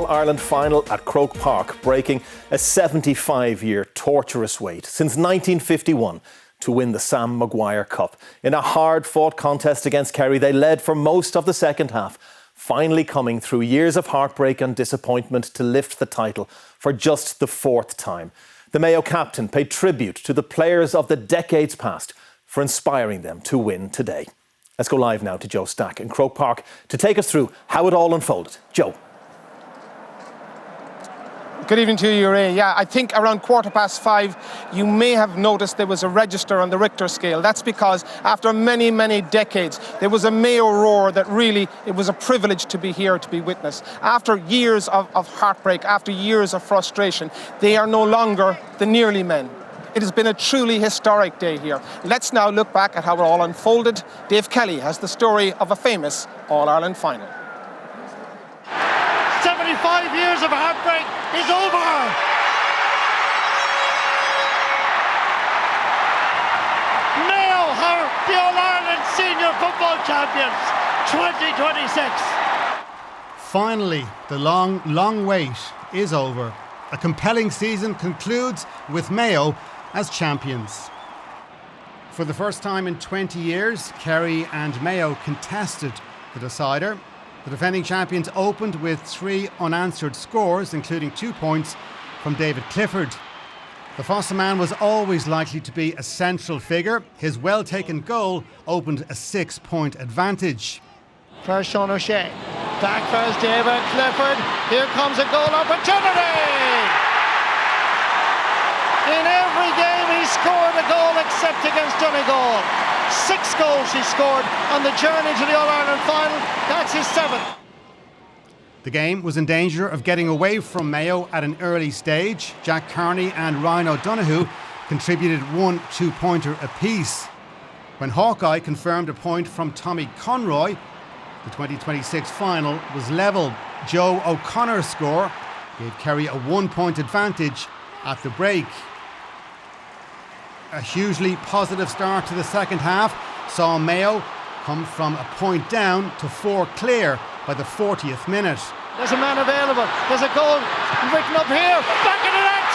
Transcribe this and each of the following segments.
All-Ireland final at Croke Park, breaking a 75-year torturous wait since 1951 to win the Sam Maguire Cup. In a hard-fought contest against Kerry, they led for most of the second half, finally coming through years of heartbreak and disappointment to lift the title for just the fourth time. The Mayo captain paid tribute to the players of the decades past for inspiring them to win today. Let's go live now to Joe Stack in Croke Park to take us through how it all unfolded. Joe. Good evening to you, Ray. Yeah, I think around 5:15, you may have noticed there was a register on the Richter scale. That's because after many, many decades, there was a Mayo roar that really, it was a privilege to be here, to be witnessed. After years of heartbreak, after years of frustration, they are no longer the nearly men. It has been a truly historic day here. Let's now look back at how it all unfolded. Dave Kelly has the story of a famous All-Ireland final. 75 years of heartbreak is over! Mayo are the All-Ireland Senior Football Champions 2026. Finally, the long wait is over. A compelling season concludes with Mayo as champions. For the first time in 20 years, Kerry and Mayo contested the decider. The defending champions opened with 3 unanswered scores, including 2 points from David Clifford. The Fossa man was always likely to be a central figure. His well-taken goal opened a 6-point advantage. First Sean O'Shea, back first David Clifford. Here comes a goal opportunity! In every game he scored a goal except against Donegal. 6 goals he scored on the journey to the All-Ireland final. That's his 7th. The game was in danger of getting away from Mayo at an early stage. Jack Carney and Ryan O'Donoghue contributed 1 2-pointer apiece. When Hawkeye confirmed a point from Tommy Conroy, the 2026 final was level. Joe O'Connor's score gave Kerry a 1-point advantage at the break. A hugely positive start to the second half saw Mayo come from a point down to 4 clear by the 40th minute. There's a man available. There's a goal written up here. Back in the net!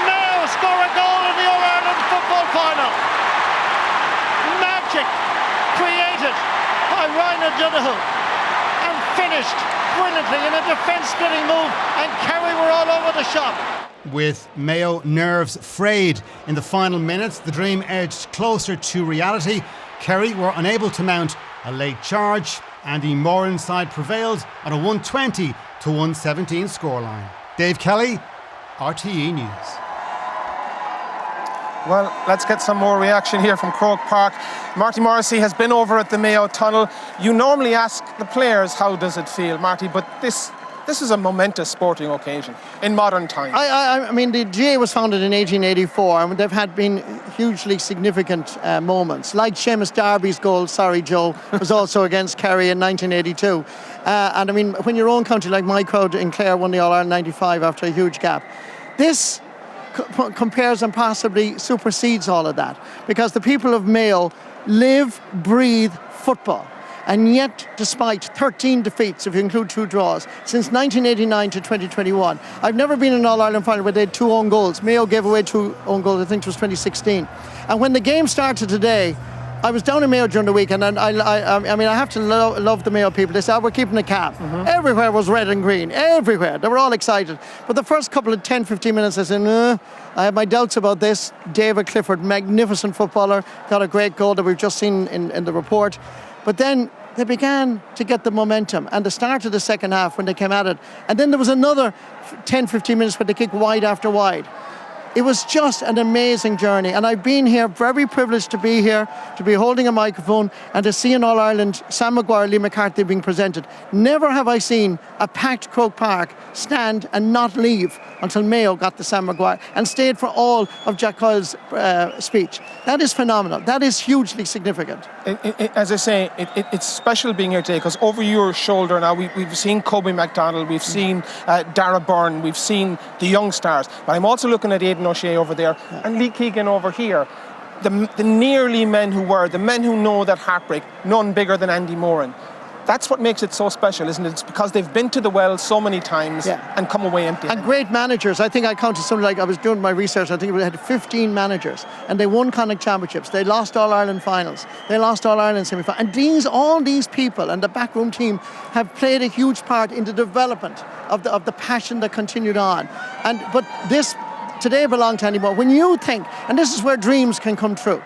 Mayo score a goal in the All-Ireland football final. Magic created by Ryan O'Donoghue and finished brilliantly in a defence-splitting move, and Kerry were all over the shop. With Mayo nerves frayed in the final minutes, the dream edged closer to reality. Kerry were unable to mount a late charge. Andy Moran's side prevailed on a 120-117 scoreline. Dave Kelly, RTE News. Well, let's get some more reaction here from Croke Park. Marty Morrissey has been over at the Mayo Tunnel. You normally ask the players, how does it feel, Marty? But this is a momentous sporting occasion in modern times. I mean, the GA was founded in 1884, and they've had been hugely significant moments. Like Seamus Darby's goal, sorry Joe, was also against Kerry in 1982. And I mean, when your own country, like my crowd in Clare, won the All-Ireland 95 after a huge gap, this compares and possibly supersedes all of that, because the people of Mayo live, breathe football. And yet, despite 13 defeats, if you include 2 draws, since 1989 to 2021, I've never been in an All-Ireland final where they had 2 own goals. Mayo gave away 2 own goals, I think it was 2016. And when the game started today, I was down in Mayo during the week, and I mean, I have to love the Mayo people. They said, we're keeping the cap. Mm-hmm. Everywhere was red and green, everywhere. They were all excited. But the first couple of 10, 15 minutes, I said, I have my doubts about this. David Clifford, magnificent footballer, got a great goal that we've just seen in the report. But then they began to get the momentum, and the start of the second half when they came at it. And then there was another 10, 15 minutes where they kicked wide after wide. It was just an amazing journey, and I've been here, very privileged to be here, to be holding a microphone and to see an All-Ireland Sam Maguire, Lee McCarthy being presented. Never have I seen a packed Croke Park stand and not leave until Mayo got the Sam Maguire and stayed for all of Jack Coyle's speech. That is phenomenal. That is hugely significant. As I say, it's special being here today, because over your shoulder now, we've seen Kobe MacDonald, we've seen Dara Byrne, we've seen the young stars, but I'm also looking at Aidan O'Shea over there and Lee Keegan over here. The nearly men who were, the men who know that heartbreak, none bigger than Andy Moran. That's what makes it so special, isn't it? It's because they've been to the well so many times and come away empty. And great managers. I think I counted something like, I was doing my research, I think we had 15 managers, and they won Connacht championships. They lost All-Ireland finals. They lost All-Ireland semi-finals. And all these people and the backroom team have played a huge part in the development of the passion that continued on. But this today belonged to anymore. When you think, and this is where dreams can come true,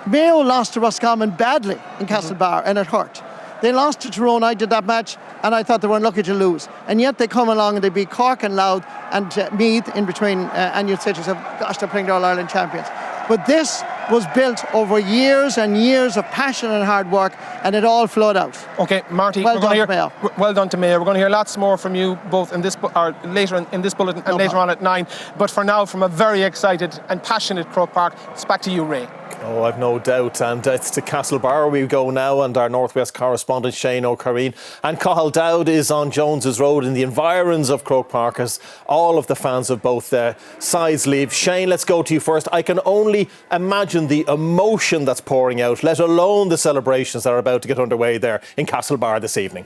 Mayo lost to Roscommon badly in Castlebar, and it hurt. They lost to Tyrone. I did that match, and I thought they were unlucky to lose. And yet they come along and they beat Cork and Louth and Meath in between, and you'd say to yourself, gosh, they're playing the All-Ireland champions. But this was built over years and years of passion and hard work, and it all flowed out. Okay, Marty, well done to Mayo. Well done to Mayo. We're going to hear lots more from you both in this or later in this bulletin and later on at 9. But for now, from a very excited and passionate Croke Park, it's back to you, Ray. Oh, I've no doubt. And it's to Castlebar we go now, and our Northwest correspondent Shane O'Careen. And Cathal Dowd is on Jones's Road in the environs of Croke Park as all of the fans of both sides leave. Shane, let's go to you first. I can only imagine the emotion that's pouring out, let alone the celebrations that are about to get underway there in Castlebar this evening.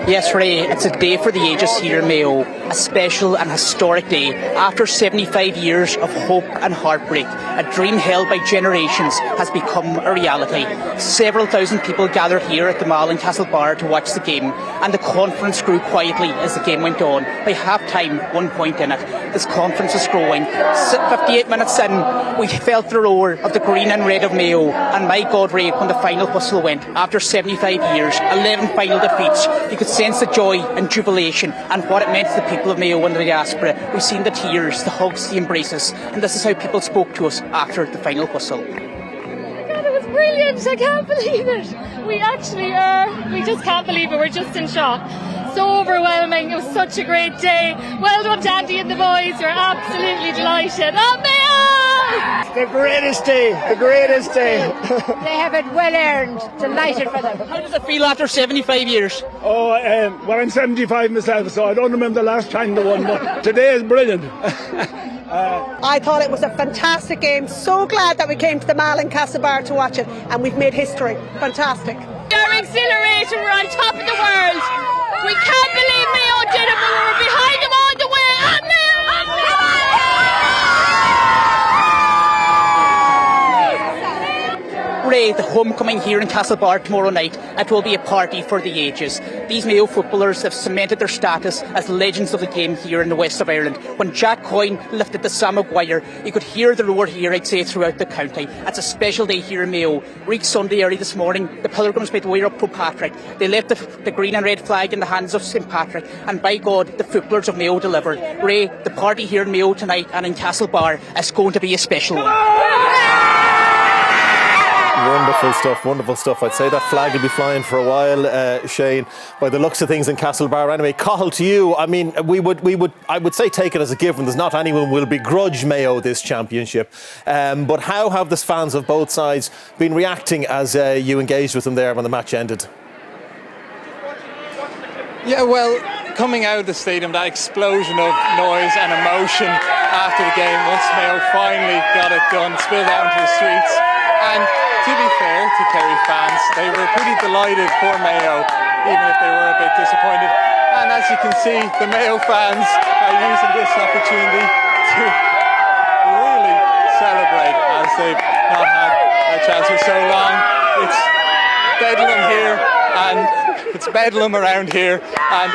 Yes, Ray, it's a day for the ages here in Mayo, a special and historic day. After 75 years of hope and heartbreak, a dream held by generations has become a reality. Several thousand people gathered here at the Mall in Castlebar to watch the game, and the conference grew quietly as the game went on. By half-time, 1 point in it. This conference is growing. 58 minutes in, we felt the roar of the green and red of Mayo, and my God, Ray, when the final whistle went, after 75 years, 11 final defeats, you could sense the joy and jubilation and what it meant to the people of Mayo and the diaspora. We've seen the tears, the hugs, the embraces, and this is how people spoke to us after the final whistle. God, it was brilliant. I can't believe it. We actually are. We just can't believe it. We're just in shock. So overwhelming. It was such a great day. Well done, Dandy and the boys. We're absolutely delighted. Oh, Mayo! The greatest day. The greatest day. They have it well earned. Delighted for them. How does it feel after 75 years? Oh, well, I'm 75 myself, so I don't remember the last time they won, but today is brilliant. I thought it was a fantastic game. So glad that we came to the Mall in Castlebar to watch it, and we've made history. Fantastic. We're exhilarated. We're on top of the world. We can't believe Mayo did it, but we were behind them all the way. Oh, Mayo! Ray, the homecoming here in Castlebar tomorrow night, it will be a party for the ages. These Mayo footballers have cemented their status as legends of the game here in the west of Ireland. When Jack Coyne lifted the Sam Maguire, you could hear the roar here, I'd say, throughout the county. It's a special day here in Mayo. Reek Sunday early this morning, the pilgrims made their way up Croke Park. They left the green and red flag in the hands of St Patrick, and by God, the footballers of Mayo delivered. Ray, the party here in Mayo tonight and in Castlebar is going to be a special one. Wonderful stuff. I'd say that flag will be flying for a while, Shane, by the looks of things in Castlebar. Anyway, Cathal, to you, I mean, I would say take it as a given. There's not anyone will begrudge Mayo this championship. But how have the fans of both sides been reacting as you engaged with them there when the match ended? Yeah, well, coming out of the stadium, that explosion of noise and emotion after the game, once Mayo finally got it done, spilled out into the streets. And to be fair to Kerry fans, they were pretty delighted for Mayo, even if they were a bit disappointed. And as you can see, the Mayo fans are using this opportunity to really celebrate as they've not had a chance for so long. It's bedlam here, and it's bedlam around here, and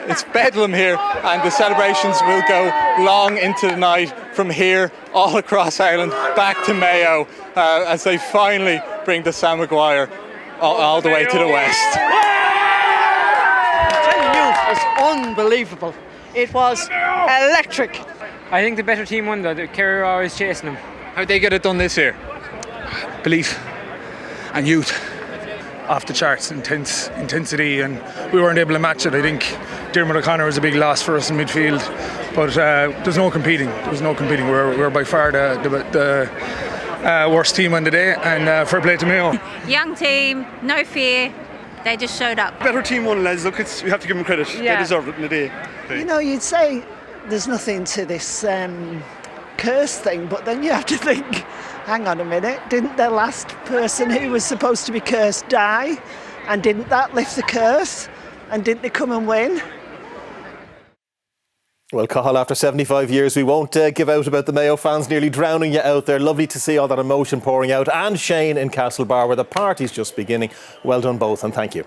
it's bedlam here, and the celebrations will go long into the night from here all across Ireland back to Mayo as they finally bring the Sam Maguire all the way to the west. I'm telling you, it was unbelievable. It was electric. I think the better team won though. Kerry were always chasing them. How'd they get it done this year? Belief and youth. Off the charts, intensity, and we weren't able to match it. I think Dermot O'Connor was a big loss for us in midfield, but there's no competing. We're by far the worst team on the day, and fair play to Mayo. Young team, no fear. They just showed up. Better team won, lads. Look, we have to give them credit. Yeah. They deserved it in the day. You know, you'd say there's nothing to this curse thing, but then you have to think, hang on a minute, didn't the last person who was supposed to be cursed die? And didn't that lift the curse? And didn't they come and win? Well, Cathal, after 75 years, we won't give out about the Mayo fans nearly drowning you out there. Lovely to see all that emotion pouring out. And Shane in Castlebar, where the party's just beginning. Well done both, and thank you.